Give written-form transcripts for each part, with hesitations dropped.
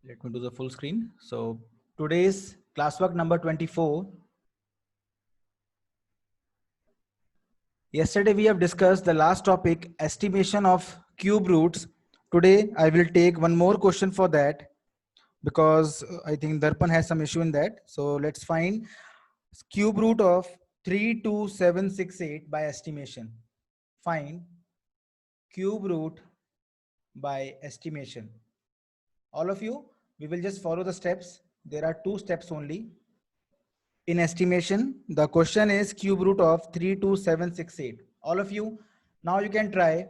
Let me do the full screen. So today's classwork number 24. Yesterday we have discussed the last topic, estimation of cube roots. Today I will take one more question for that because I think Darpan has some issue in that. So let's find cube root of 32768 by estimation. Find cube root by estimation. All of you, we will just follow the steps. There are two steps only. In estimation, the question is cube root of 32768. All of you, now you can try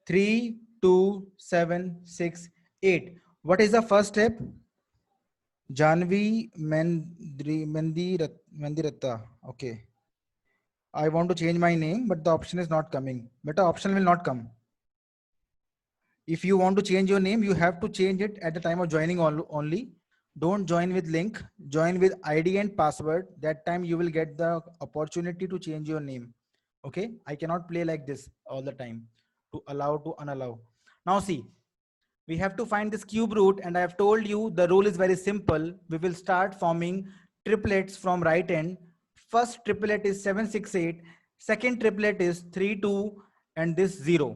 32768. What is the first step? Janvi Mendiratta. Okay. I want to change my name, but the option is not coming. But the option will not come. If you want to change your name, you have to change it at the time of joining only. Don't join with link, join with ID and password. That time you will get the opportunity to change your name. Okay, I cannot play like this all the time to allow to unallow. Now see, we have to find this cube root, and I have told you the rule is very simple. We will start forming triplets from right end. First triplet is 768, second triplet is 3 2, and this 0.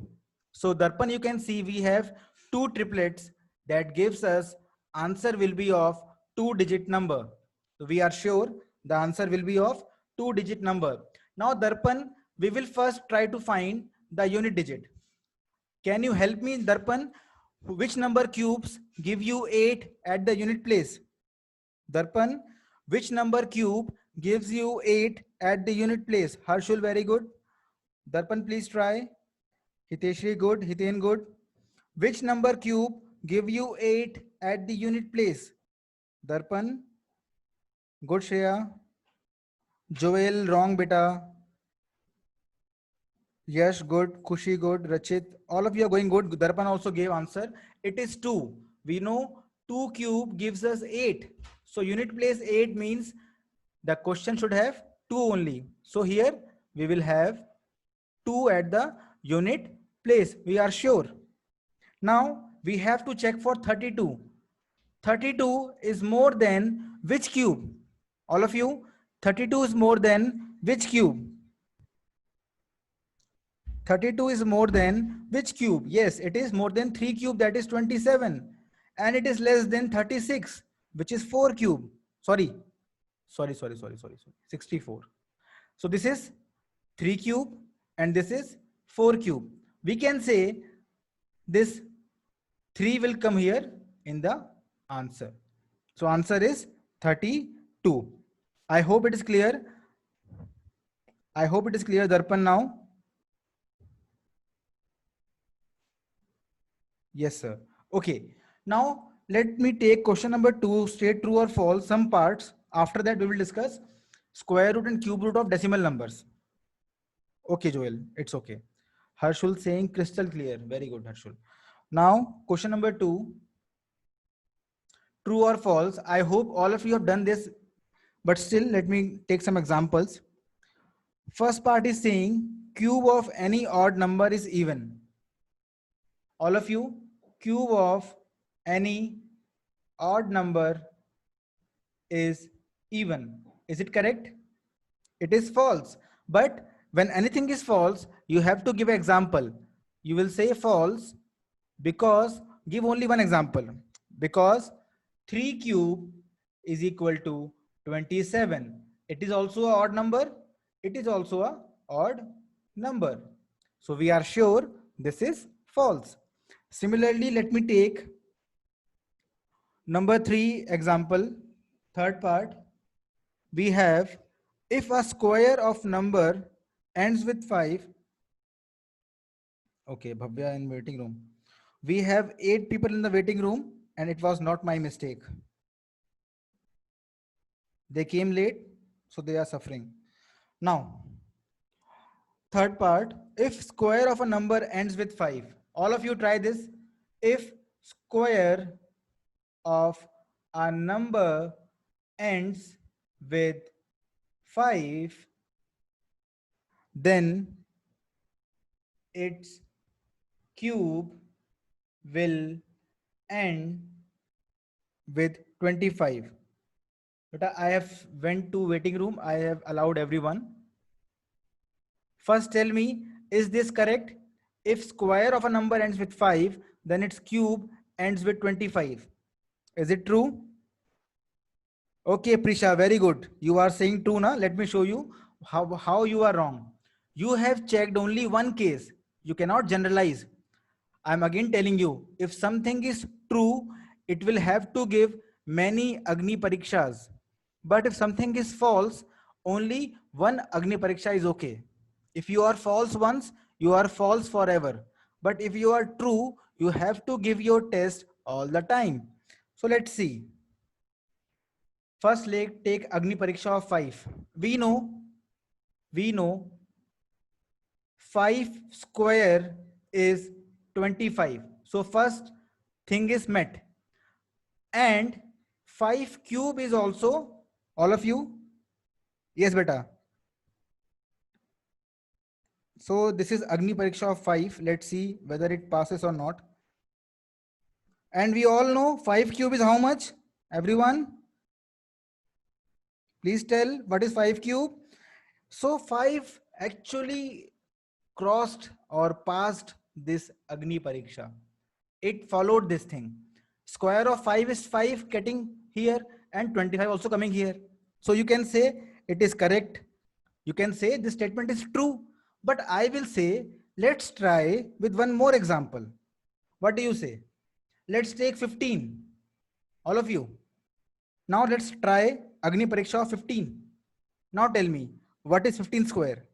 So Darpan, you can see we have two triplets that gives us answer will be of 2-digit number. So we are sure the answer will be of 2-digit number. Now Darpan, we will first try to find the unit digit. Can you help me, Darpan? Which number cubes give you 8 at the unit place? Darpan, which number cube gives you 8 at the unit place? Harshul, very good. Darpan, please try. Hiteshri, good. Hiten, good. Which number cube give you 8 at the unit place? Darpan, good. Shreya. Joel, wrong, beta. Yes, good. Kushi, good. Rachit, all of you are going good. Darpan also gave answer. It is 2. We know 2 cube gives us 8. So unit place 8 means the question should have 2 only. So here we will have 2 at the unit place. We are sure. Now we have to check for 32. 32 is more than which cube? All of you, 32 is more than which cube? 32 is more than which cube? Yes, it is more than 3 cube, that is 27. And it is less than 36, which is 4 cube. Sorry, 64. So this is 3 cube and this is 4 cube. We can say this 3 will come here in the answer. So answer is 32. I hope it is clear. I hope it is clear, Darpan, now. Yes, sir. Okay. Now let me take question number 2, straight true or false, some parts. After that, we will discuss square root and cube root of decimal numbers. Okay, Joel, it's okay. Harshul saying crystal clear. Very good, Harshul. Now, question number 2, true or false. I hope all of you have done this, but still, let me take some examples. First part is saying cube of any odd number is even. All of you, cube of any odd number is even. Is it correct? It is false. But when anything is false, you have to give an example. You will say false because, give only one example. Because 3 cube is equal to 27. It is also an odd number. It is also an odd number. So we are sure this is false. Similarly, let me take number 3 example, third part. We have if a square of number ends with 5. Okay, Bhavya in waiting room. We have 8 people in the waiting room and it was not my mistake. They came late, so they are suffering. Now, third part, if square of a number ends with 5. All of you try this. If square of a number ends with 5, then its cube will end with 25. But I have went to waiting room. I have allowed everyone. First tell me, is this correct? If square of a number ends with 5, then its cube ends with 25. Is it true? Okay, Prisha, very good. You are saying true now. Let me show you how you are wrong. You have checked only one case. You cannot generalize. I'm again telling you, if something is true, it will have to give many Agni Parikshas. But if something is false, only one Agni Pariksha is okay. If you are false once, you are false forever. But if you are true, you have to give your test all the time. So let's see. First, take Agni Pariksha of 5. We know 5 square is 25. So first thing is met. And 5 cube is also, all of you? Yes, beta. So this is Agni Pariksha of 5. Let's see whether it passes or not. And we all know 5 cube is how much? Everyone? Please tell what is 5 cube? So 5 actually crossed or passed this Agni Pariksha. It followed this thing. Square of 5 is 5 getting here and 25 also coming here. So you can say it is correct. You can say this statement is true. But I will say, let's try with one more example. What do you say? Let's take 15. All of you. Now let's try Agni Pariksha of 15. Now tell me, what is 15 square?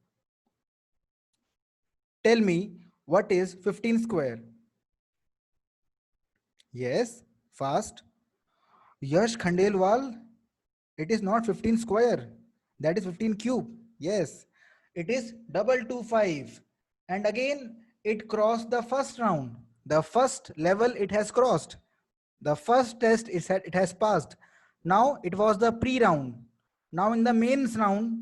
Tell me, what is 15 square? Yes, fast. Yash Khandelwal, it is not 15 square. That is 15 cube. Yes, it is 225. And again, it crossed the first round. The first level it has crossed. The first test is that it has passed. Now it was the pre-round. Now in the mains round,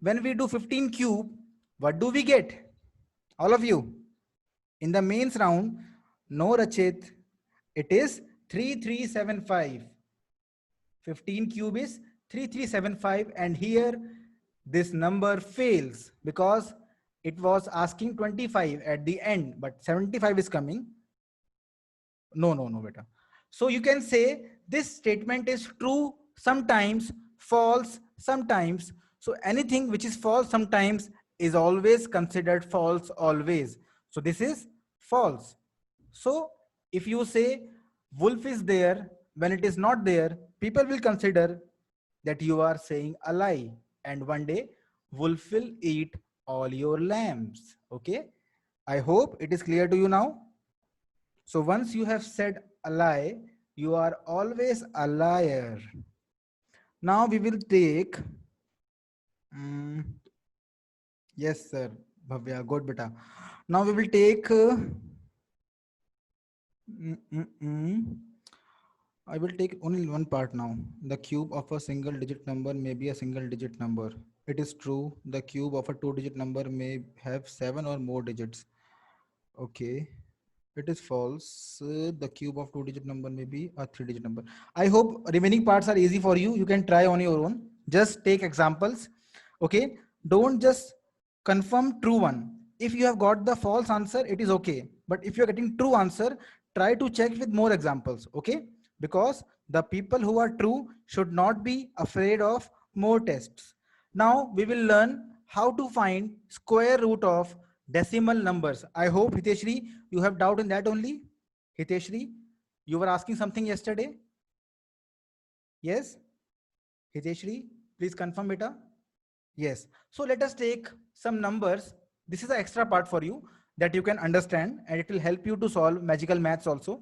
when we do 15 cube, what do we get? All of you. In the mains round, no Rachit, it is 3375. 15 cube is 3375, and here this number fails because it was asking 25 at the end, but 75 is coming. No, beta. So you can say this statement is true sometimes, false sometimes. So anything which is false sometimes is always considered false always. So this is false. So if you say wolf is there when it is not there, people will consider that you are saying a lie, and one day wolf will eat all your lambs. Okay, I hope it is clear to you now. So once you have said a lie, you are always a liar. Now we will take, yes sir, Bhavya, good beta. Now we will take, I will take only one part now. The cube of a single digit number may be a single digit number. It is true. The cube of a 2-digit number may have 7 or more digits. Okay. It is false. The cube of 2-digit number may be a 3-digit number. I hope remaining parts are easy for you. You can try on your own. Just take examples. Okay. Don't just confirm true one. If you have got the false answer, it is okay. But if you're getting true answer, try to check with more examples. Okay. Because the people who are true should not be afraid of more tests. Now we will learn how to find square root of decimal numbers. I hope Hiteshri, you have doubt in that only. Hiteshri, you were asking something yesterday. Yes. Hiteshri, please confirm beta. Yes. So let us take some numbers. This is an extra part for you that you can understand, and it will help you to solve magical maths also.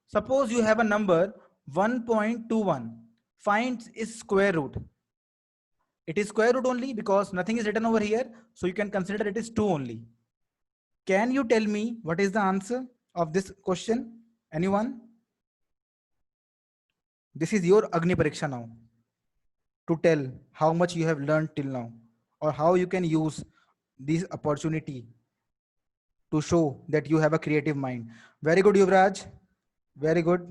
Suppose you have a number 1.21. Find its square root. It is square root only because nothing is written over here. So you can consider it is 2 only. Can you tell me what is the answer of this question? Anyone? This is your Agni Pariksha now to tell how much you have learned till now, or how you can use this opportunity to show that you have a creative mind. Very good, Yuvraj. Very good.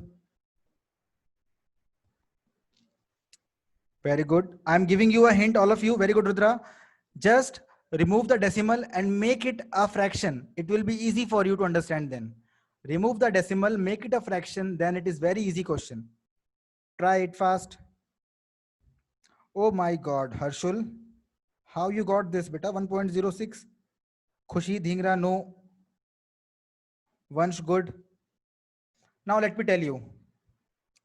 Very good. I'm giving you a hint, all of you. Very good, Rudra. Just remove the decimal and make it a fraction. It will be easy for you to understand then. Remove the decimal, make it a fraction, then it is very easy question. Try it fast. Oh my God, Harshul. How you got this, beta? 1.06. Khushi Dhingra, no. Vansh, good. Now let me tell you.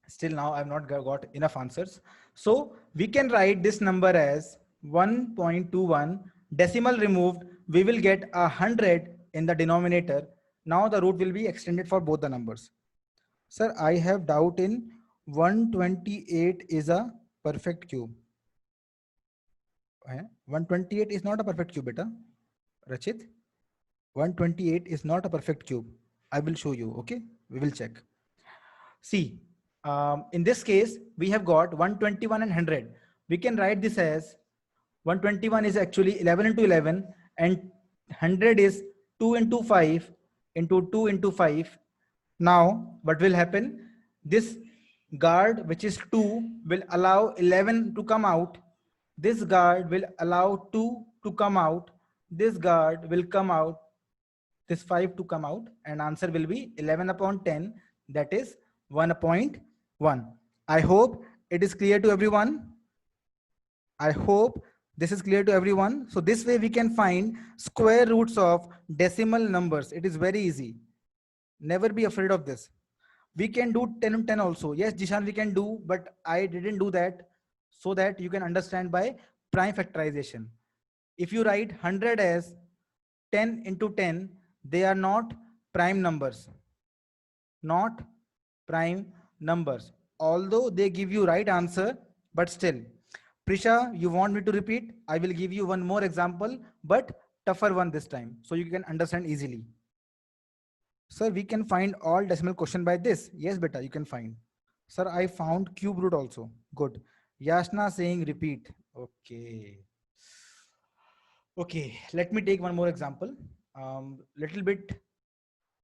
Still now I've not got enough answers. So we can write this number as 1.21. Decimal removed, we will get 100 in the denominator. Now the root will be extended for both the numbers. Sir, I have doubt in 128 is a perfect cube. 128 is not a perfect cube, beta. Rachit, 128 is not a perfect cube. I will show you, okay? We will check. See, in this case, we have got 121 and 100. We can write this as 121 is actually 11 into 11 and 100 is 2 into 5 into 2 into 5. Now, what will happen? This guard, which is 2, will allow 11 to come out. This guard will allow 2 to come out. This guard will come out. This 5 to come out, and answer will be 11 upon 10. That is 1.1. I hope it is clear to everyone. I hope this is clear to everyone. So this way we can find square roots of decimal numbers. It is very easy. Never be afraid of this. We can do 10 and 10 also. Yes, Jishan, we can do, but I didn't do that so that you can understand by prime factorization. If you write 100 as 10 into 10, they are not prime numbers. Not prime numbers. Although they give you right answer, but still. Prisha, you want me to repeat? I will give you one more example, but tougher one this time, so you can understand easily. Sir, we can find all decimal question by this. Yes, beta, you can find. Sir, I found cube root also. Good. Yashna saying repeat. Okay. Okay, let me take one more example. Little bit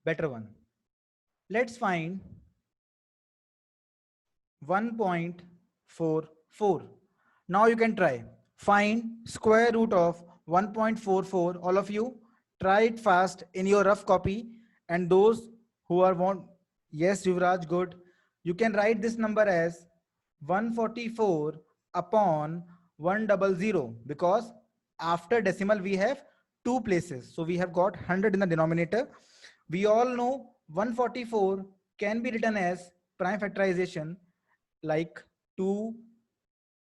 better one. Let's find 1.44. Now you can try. Find square root of 1.44. All of you, try it fast in your rough copy. And those who are want, yes, Yuvraj, good. You can write this number as 144 upon 100, because after decimal we have two places. So we have got 100 in the denominator. We all know 144 can be written as prime factorization, like 2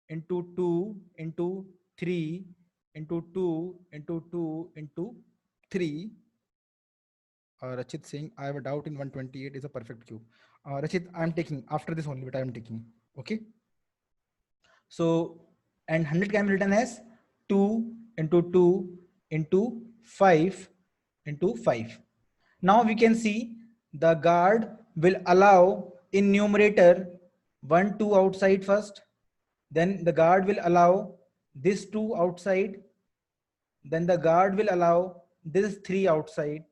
into 2 into 3 into 2 into 2 into 3. Rachit saying, I have a doubt in 128 is a perfect cube. Rachit, I'm taking after this only, but I'm taking. Okay. So, and 100 can be written as 2 into 2 into 5 into 5. Now we can see the guard will allow in numerator 1, 2 outside first. Then the guard will allow this 2 outside. Then the guard will allow this 3 outside.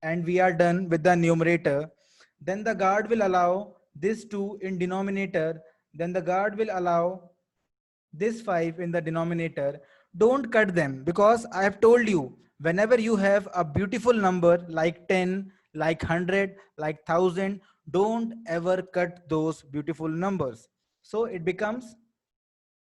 And we are done with the numerator. Then the guard will allow this 2 in denominator. Then the guard will allow this 5 in the denominator. Don't cut them, because I have told you, whenever you have a beautiful number like 10, like 100, like 1000, don't ever cut those beautiful numbers. So it becomes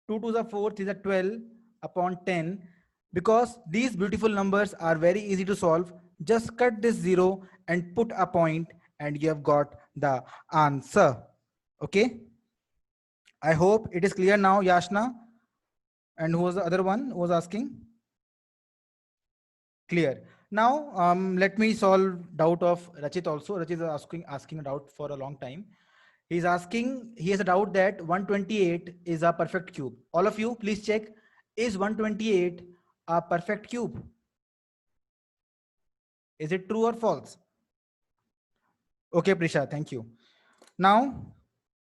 2 to the 4th is a 12 upon 10. Because these beautiful numbers are very easy to solve, just cut this 0 and put a point and you have got the answer. Okay. I hope it is clear now, Yashna. And who was the other one who was asking? Clear. Now, let me solve doubt of Rachit also. Rachit is asking a doubt for a long time. He's asking, he has a doubt that 128 is a perfect cube. All of you, please check, is 128 a perfect cube? Is it true or false? Okay, Prisha, thank you. Now,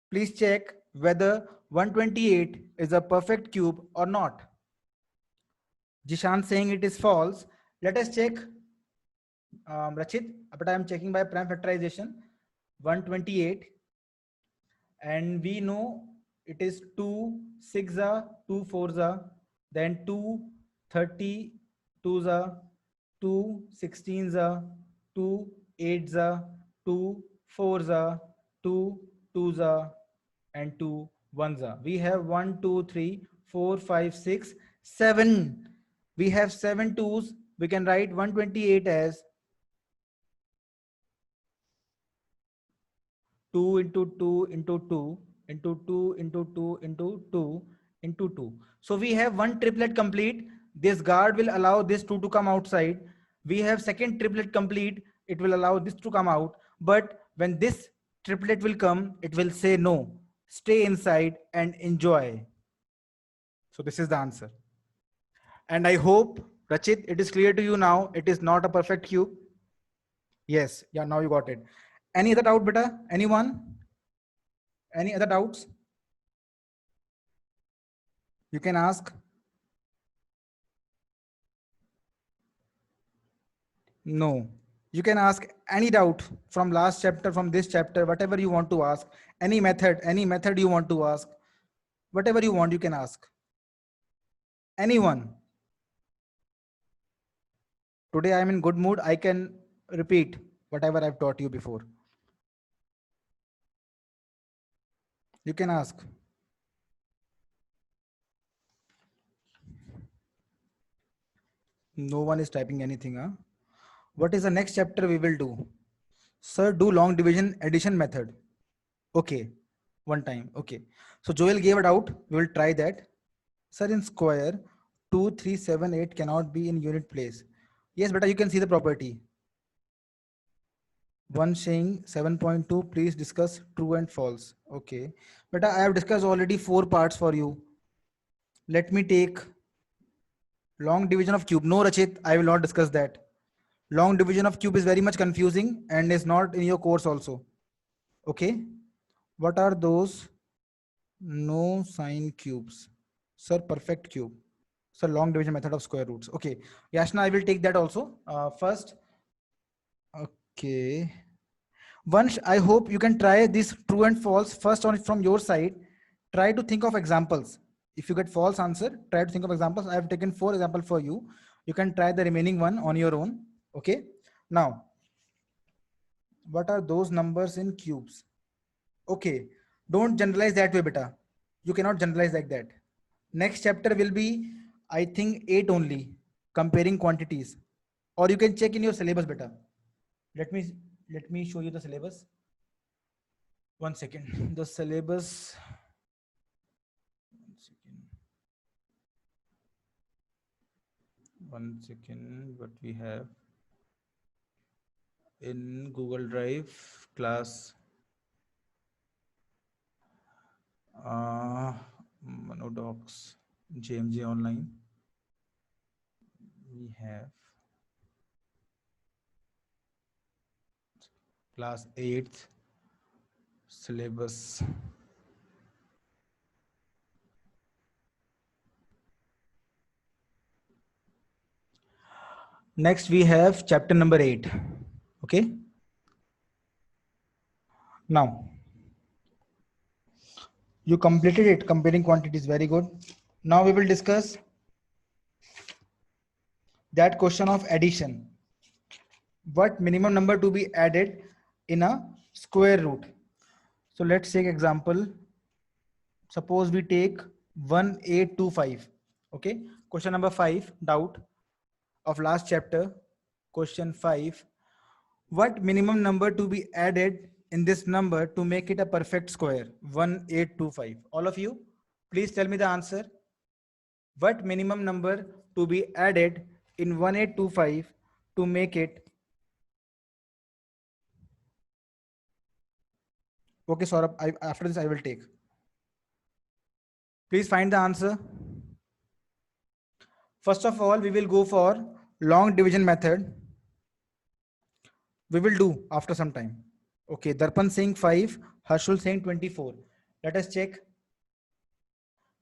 please check whether 128 is a perfect cube or not. Jishan saying it is false. Let us check, Rachit, but I am checking by prime factorization. 128, and we know it is 2 6 are 2 4 are, then 2 30 2 are, 2 16 are, 2 8 are, 2 4 are, 2 2 are, and 2 1s are. We have 1 2 3 4 5 6 7. We have 7 twos. We can write 128 as 2 into 2 into 2 into 2 into 2 into 2 into 2. So we have one triplet complete. This guard will allow this 2 to come outside. We have second triplet complete. It will allow this to come out. But when this triplet will come, it will say no. Stay inside and enjoy. So this is the answer. And I hope, Rachit, it is clear to you now. It is not a perfect cube. Yes. Yeah, now you got it. Any other doubt, beta? Anyone? Any other doubts? You can ask. No. You can ask any doubt from last chapter, from this chapter, whatever you want to ask. Any method you want to ask. Whatever you want, you can ask. Anyone. Today I am in good mood. I can repeat whatever I've taught you before. You can ask. No one is typing anything, huh? What is the next chapter we will do? Sir, do long division addition method. Okay, one time. Okay. So Joel gave it out. We will try that. Sir, in square, 2, 3, 7, 8 cannot be in unit place. Yes, but you can see the property. One saying 7.2, please discuss true and false. Okay. But I have discussed already 4 parts for you. Let me take long division of cube. No, Rachit, I will not discuss that. Long division of cube is very much confusing and is not in your course also. Okay. What are those? No sign cubes. Sir, perfect cube. Sir, long division method of square roots. Okay. Yashna, I will take that also. First. Okay. Once, I hope you can try this true and false first on from your side. Try to think of examples. If you get false answer, try to think of examples. I have taken 4 examples for you. You can try the remaining one on your own. Okay. Now, what are those numbers in cubes? Okay. Don't generalize that way, beta. You cannot generalize like that. Next chapter will be, I think, 8 only, comparing quantities. Or you can check in your syllabus, beta. Let me show you the syllabus. One second. The syllabus. One second. What we have in Google Drive class. Monodocs, JMJ Online. We have class 8th syllabus. Next we have chapter number 8. Okay. Now you completed it, comparing quantities. Very good. Now we will discuss that question of addition. What minimum number to be added in a square root? So let's take example. Suppose we take 1825. Okay. Question number 5, doubt of last chapter. Question 5. What minimum number to be added in this number to make it a perfect square? 1825. All of you, please tell me the answer. What minimum number to be added in 1825 to make it? Okay, Saurabh, after this I will take. Please find the answer. First of all, we will go for long division method. We will do after some time. Okay, Darpan saying 5, Harshul saying 24. Let us check.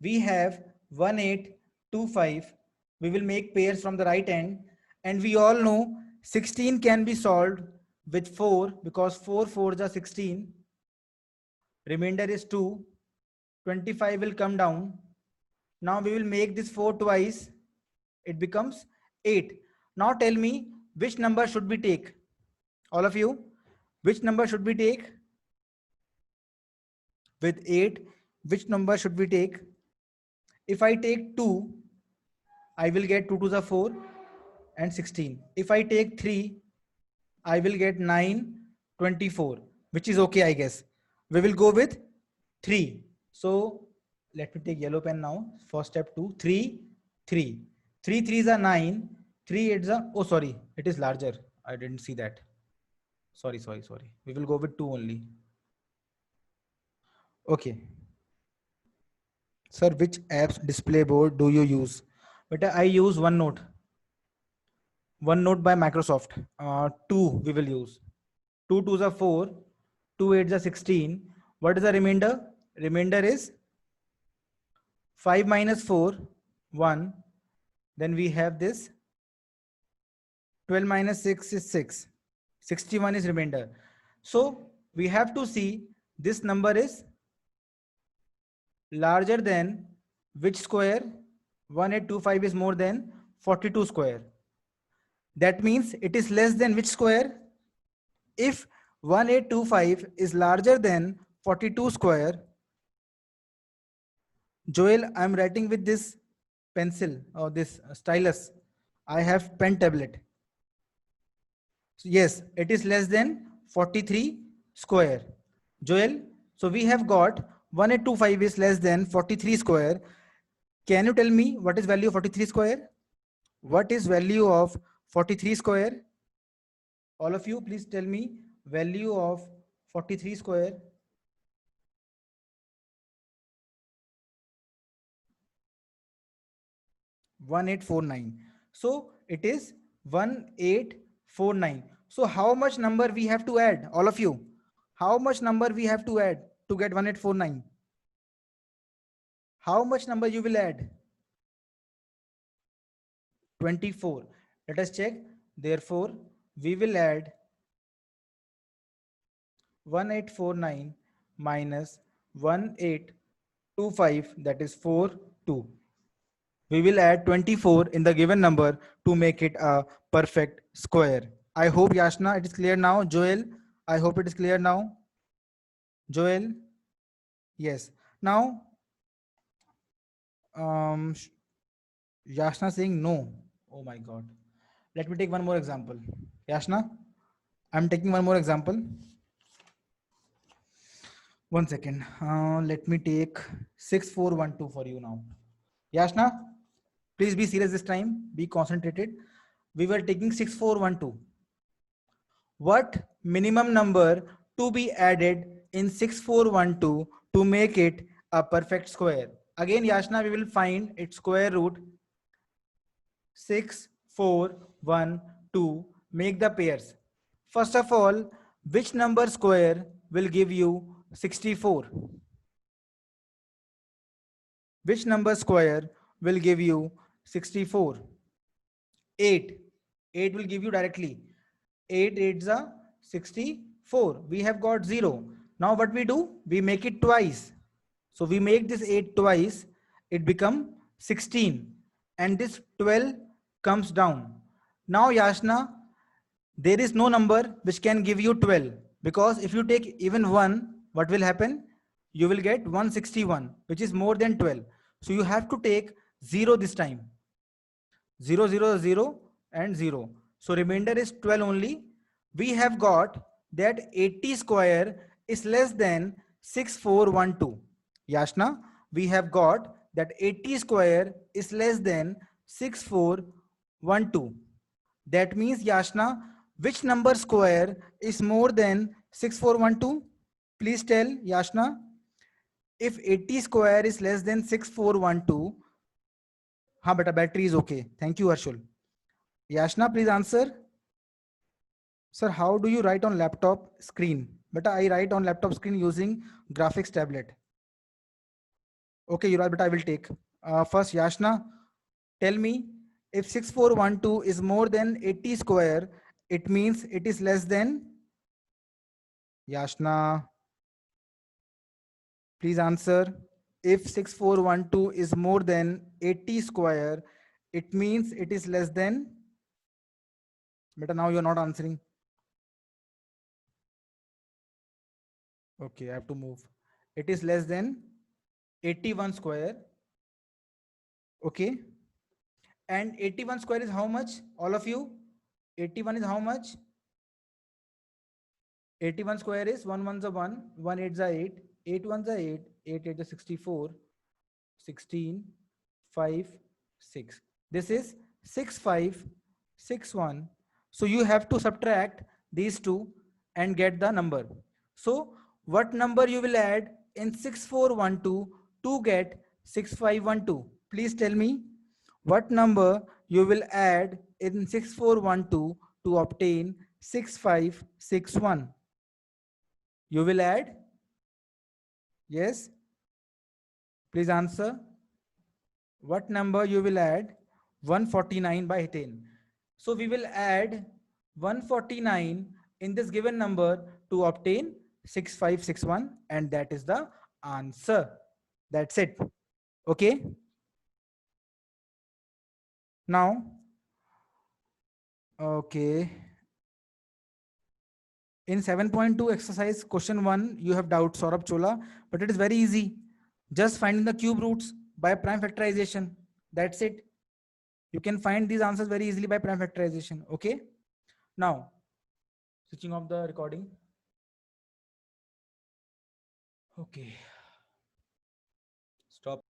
We have 1825. We will make pairs from the right end, and we all know 16 can be solved with 4 because 4 4s are 16. Remainder is 2. 25 will come down. Now we will make this 4 twice. It becomes 8. Now tell me which number should we take? All of you, which number should we take? With 8, which number should we take? If I take 2, I will get 2 to the 4 and 16. If I take 3, I will get 9, 24, which is okay, I guess. We will go with 3. So let me take yellow pen now. For step 2, 3, 3. 3 3s are 9. 3 8s are, oh sorry, it is larger. I didn't see that. Sorry. We will go with 2 only. Okay. Sir, which apps display board do you use? But I use OneNote. OneNote by Microsoft. 2 we will use. 2 2s are 4. 2 8s are 16. What is the remainder? Remainder is 5 minus 4, 1. Then we have this 12 minus 6 is 6. 61 is remainder. So we have to see this number is larger than which square? 1825 is more than 42 square. That means it is less than which square? If 1825 is larger than 42 square, Joel, I'm writing with this pencil or this stylus. I have pen tablet. So yes, it is less than 43 square. Joel, so we have got 1825 is less than 43 square. Can you tell me what is value of 43 square? What is value of 43 square? All of you, please tell me value of 43 square. $1849. So it is 1849. So how much number we have to add? All of you, how much number we have to add to get 1849? How much number you will add? 24. Let us check. Therefore, we will add 1849 minus 1825, that is 42. We will add 24 in the given number to make it a perfect square. I hope, Yashna, it is clear now. Joel, I hope it is clear now. Joel, yes. Now, Yashna saying no. Oh my God. Let me take one more example. Yashna, I'm taking one more example. One second. Let me take 6412 for you now. Yashna, please be serious this time. Be concentrated. We were taking 6412. What minimum number to be added in 6412 to make it a perfect square? Again, Yashna, we will find its square root. 6, 4, 1, 2. Make the pairs. First of all, which number square will give you 64? Which number square will give you 64? 8. 8 will give you directly. 8 8s are 64. We have got 0. Now what we do? We make it twice. So we make this 8 twice. It becomes 16. And this 12 comes down. Now Yashna, there is no number which can give you 12. Because if you take even 1, what will happen? You will get 161, which is more than 12. So you have to take 0 this time. 0, 0, 0 and 0. So remainder is 12 only. We have got that 80 square is less than 6412. Yashna, we have got that 80 square is less than 6412. That means, Yashna, which number square is more than 6412? Please tell, Yashna. If 80 square is less than 6412, हाँ beta, battery is okay. Thank you, Harshul. Yashna, please answer. Sir, how do you write on laptop screen? Beta, I write on laptop screen using graphics tablet. Okay, Yural, beta, I will take. First, Yashna, tell me, if 6412 is more than 80 square, it means it is less than? Yashna, please answer. If 6412 is more than 80 square, it means it is less than, but now you're not answering. Okay, I have to move. It is less than 81 square. Okay. And 81 square is how much? All of you? 81 is how much? 81 square is 1 1's a 1, 1 8's a 8, 8 1's a 8, 8 8 is 64, 16, 5, 6. This is 6 5 6 1. So you have to subtract these two and get the number. So what number you will add in 6412 to get 6512? Please tell me what number you will add in 6412 to obtain 6561. You will add? Yes? Please answer. What number you will add? 149 by 10. So we will add 149 in this given number to obtain 6561, and that is the answer. That's it. Okay. Now, okay. In 7.2 exercise question 1, you have doubt, Saurabh Chola, but it is very easy. Just finding the cube roots by prime factorization. That's it. You can find these answers very easily by prime factorization. Okay. Now, switching off the recording. Okay.